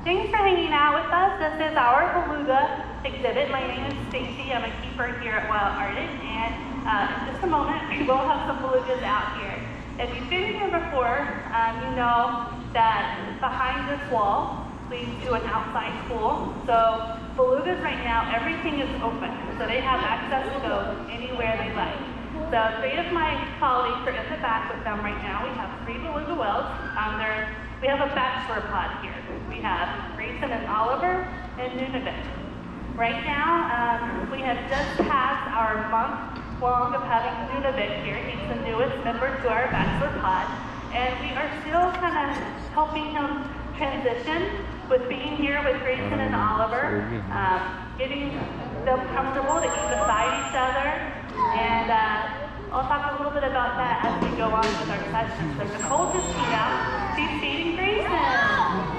Thanks for hanging out with us. This is our Beluga exhibit. My name is Stacy. I'm a keeper here at Wild Arctic, and in just a moment we will have some belugas out here. If you've been here before, you know that behind this wall leads to an outside pool. So belugas right now, everything is open, so they have access to go anywhere they like. So 3 of my colleagues are in the back with them right now. We have 3 beluga whales. We have a bachelor pod here. We have Grayson and Oliver and Nunavut. Right now, we have just passed our month long of having Nunavut here. He's the newest member to our bachelor pod, and we are still kind of helping him transition with being here with Grayson and Oliver, getting them comfortable to eat beside each other, and I'll talk a little bit about that as we go on with our session. So Nicole just came out. She's feeding Grayson.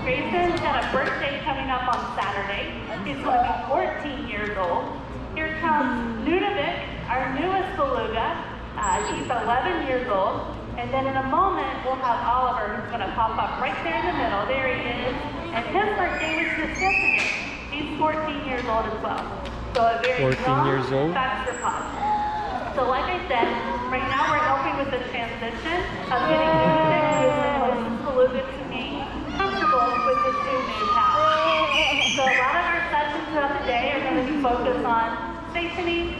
Grayson's got a birthday coming up on Saturday. He's going to be 14 years old. Here comes Nunavut, our newest beluga. He's 11 years old. And then in a moment, we'll have Oliver, who's going to pop up right there in the middle. There he is. And his birthday was just yesterday. He's 14 years old as well. So a very 14 years old? bachelor pod. So like I said, right now we're helping with the transition of getting Nunavut, who is the closest beluga to me, comfortable with his new house. So a lot of our sessions throughout the day are going to be focused on stationing,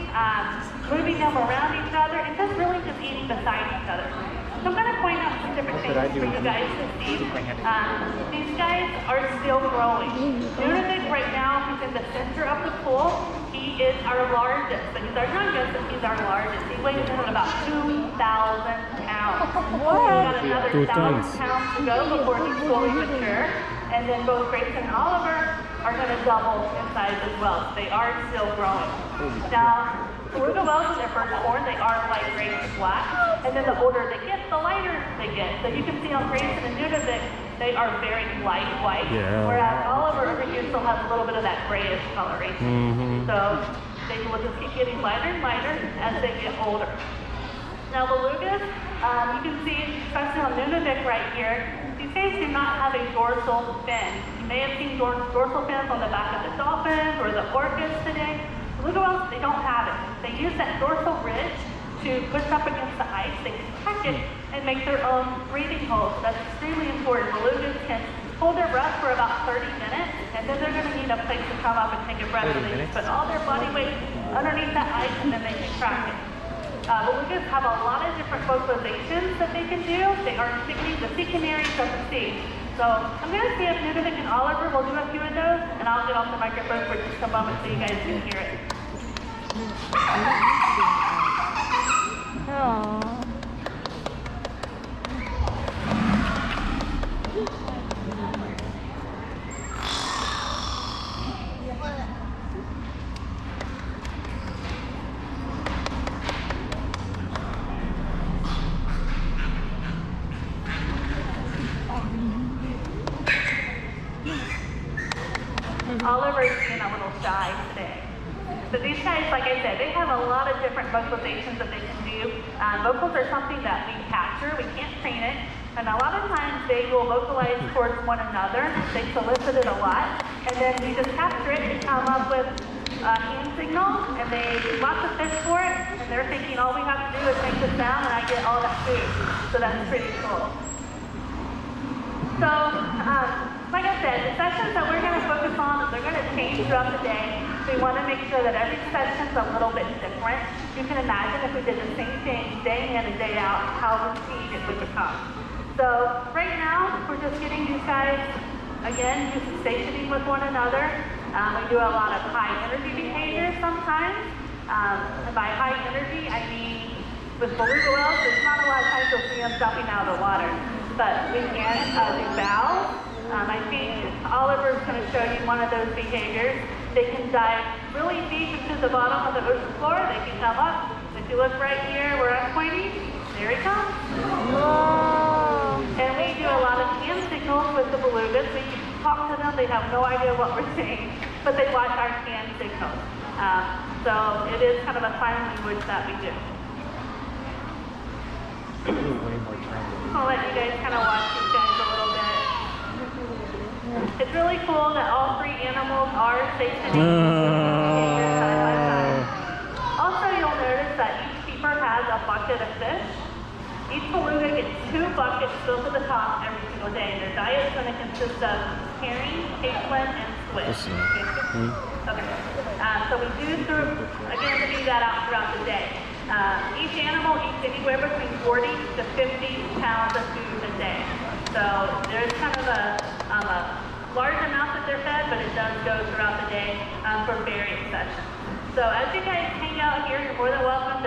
moving them around each other, and just really just eating beside each other. So I'm going to point out some different things for you guys to see. These guys are still growing. Nunavut right now, he's in the center of the pool. He is our largest, but he's our youngest, and he's our largest. He weighs in at about 2,000 pounds. What? He's got another 1,000 pounds to go before he's fully mature. And then both Grayson and Oliver are going to double in size as well. So they are still growing. Now, beluga whales, when they're first born, they are light gray to black. And then the older they get, the lighter they get. So you can see on Grayson and Nunavut, they are very light white. Yeah. Whereas Oliver over here still has a little bit of that grayish coloration. So they will just keep getting lighter and lighter as they get older. Now belugas, you can see, especially on Nunavut right here, these guys do not have a dorsal fin. You may have seen dorsal fins on the back of the dolphins or the orcas today. Beluga whales, they don't have it. They use that dorsal ridge to push up against the ice. They can catch it and make their own breathing holes. That's extremely important. Belugas can hold their breath for about 30 minutes, and then they're going to need a place to come up and take a breath. So they just put all their body weight underneath that ice, and then they can crack it. Belugas have a lot of different vocalizations that they can do. They are the sea canaries of the sea. So I'm going to see if Nunavut and Oliver will do a few of those, and I'll get off the microphone for just a moment so you guys can hear it. Aww. Oliver's being a little shy today. So these guys, like I said, they have a lot of different vocalizations that they can do. Vocals are something that we capture, we can't train it, and a lot of times they will vocalize towards one another. They solicit it a lot, and then we just capture it and come up with hand signals, and they lots of fish for it, and they're thinking all we have to do is make the sound and I get all that food. So that's pretty cool. So, like I said, the sessions that we're going to focus on, they're going to change throughout the day. We want to make sure that every session's a little bit different. You can imagine if we did the same thing day in and day out, how routine it would become. So right now, we're just getting these guys, again, used to stationing with one another. We do a lot of high energy behaviors sometimes. And by high energy, I mean with beluga whales, there's not a lot of times you'll see them jumping out of the water. But we can do bows. I think Oliver's going to show you one of those behaviors. They can dive really deep into the bottom of the ocean floor. They can come up. If you look right here where I'm pointing, there he comes. Whoa. And we do a lot of hand signals with the belugas. We talk to them. They have no idea what we're saying, but they watch our hand signals. So it is kind of a sign language that we do. I'll let you guys kind of watch these guys a little bit. It's really cool that all three animals are stationed side by side. Also, you'll notice that each keeper has a bucket of fish. Each beluga gets 2 buckets filled to the top every single day. Their diet is going to consist of herring, capelin, and squid. Okay. So we do feed that out throughout the day. Each animal eats anywhere between 40 to 50 pounds of food a day. So there's kind of a large amount that they're fed, but it does go throughout the day for varying sessions. So as you guys hang out here, you're more than welcome to